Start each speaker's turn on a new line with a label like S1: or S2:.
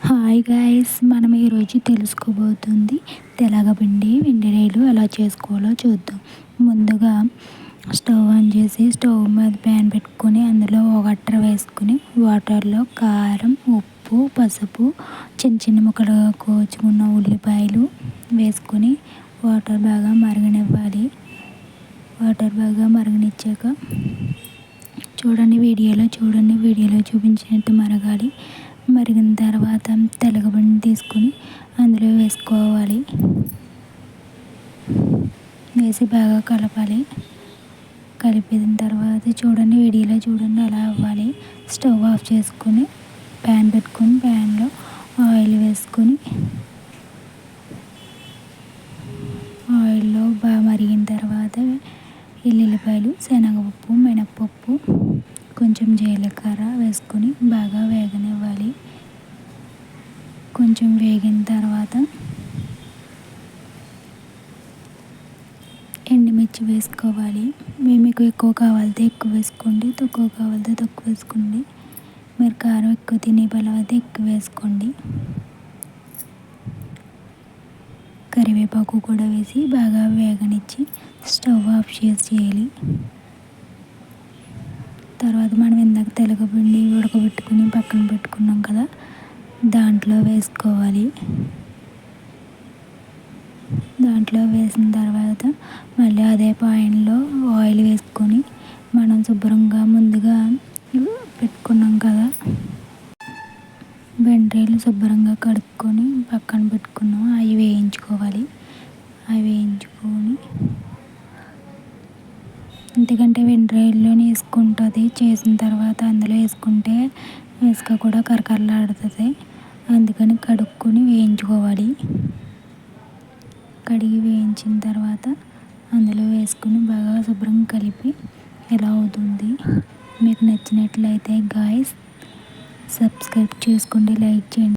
S1: Hi guys, మనం ఈరోజు తెలుసుకోబోతుంది తెలగపిండి వెండిరేలు ఎలా చేసుకోవాలో చూద్దాం. ముందుగా స్టవ్ ఆన్ చేసి స్టవ్ మీద ప్యాన్ పెట్టుకొని అందులో ఒక అట్ర వేసుకుని వాటర్లో కారం, ఉప్పు, పసుపు, చిన్న చిన్న ముక్కలు కోచుకున్న ఉల్లిపాయలు వేసుకొని వాటర్ బాగా మరగనివ్వాలి. వాటర్ బాగా మరగనిచ్చాక వీడియోలో చూపించినట్టు మరగాలి. మరిగిన తర్వాత తెలగపిండి తీసుకొని అందులో వేసుకోవాలి. వేసి బాగా కలపాలి. కలిపిన తర్వాత వీడియోలో చూడండి అలా అవ్వాలి. స్టవ్ ఆఫ్ చేసుకొని ప్యాన్ పెట్టుకొని ప్యాన్లో ఆయిల్ వేసుకొని ఆయిల్లో బాగా మరిగిన తర్వాత ఎల్లుల్లిపాయలు, శనగపప్పు, మినప్పప్పు, కొంచెం జీలకర్ర వేసుకొని బాగా వేగనివ్వాలి. కొంచెం వేగిన తర్వాత ఎండుమిర్చి వేసుకోవాలి. మీకు ఎక్కువ కావాలితే ఎక్కువ వేసుకోండి, తక్కువ కావాలితే తక్కువ వేసుకోండి. మీరు కారం ఎక్కువ తినే పలావ్ అయితే ఎక్కువ వేసుకోండి. కరివేపాకు కూడా వేసి బాగా వేగనిచ్చి స్టవ్ ఆఫ్ చేయాలి. తర్వాత మనం ఇందాక తెలగపిండి ఉడకబెట్టుకుని పక్కన పెట్టుకున్నాం కదా, దాంట్లో వేసుకోవాలి. దాంట్లో వేసిన తర్వాత మళ్ళీ అదే పాన్లో ఆయిల్ వేసుకొని మనం శుభ్రంగా ముందుగా పెట్టుకున్నాం కదా వెంట్రుకలు శుభ్రంగా కడుక్కొని పక్కన పెట్టుకున్నాం. అవి వేయించుకోవాలి. అవి వేయించుకొని ఎందుకంటే వెంట్రుకల్లోనే వేసుకుంటుంది. చేసిన తర్వాత అందులో వేసుకుంటే ఇసుక కూడా కరకరలాడుతుంది. అందుకని కడుక్కొని వేయించుకోవాలి. కడిగి వేయించిన తర్వాత అందులో వేసుకుని బాగా శుభ్రంగా కలిపి ఎలా అవుతుంది. మీకు నచ్చినట్లయితే గాయ్స్ సబ్స్క్రైబ్ చేసుకోండి, లైక్ చేయండి.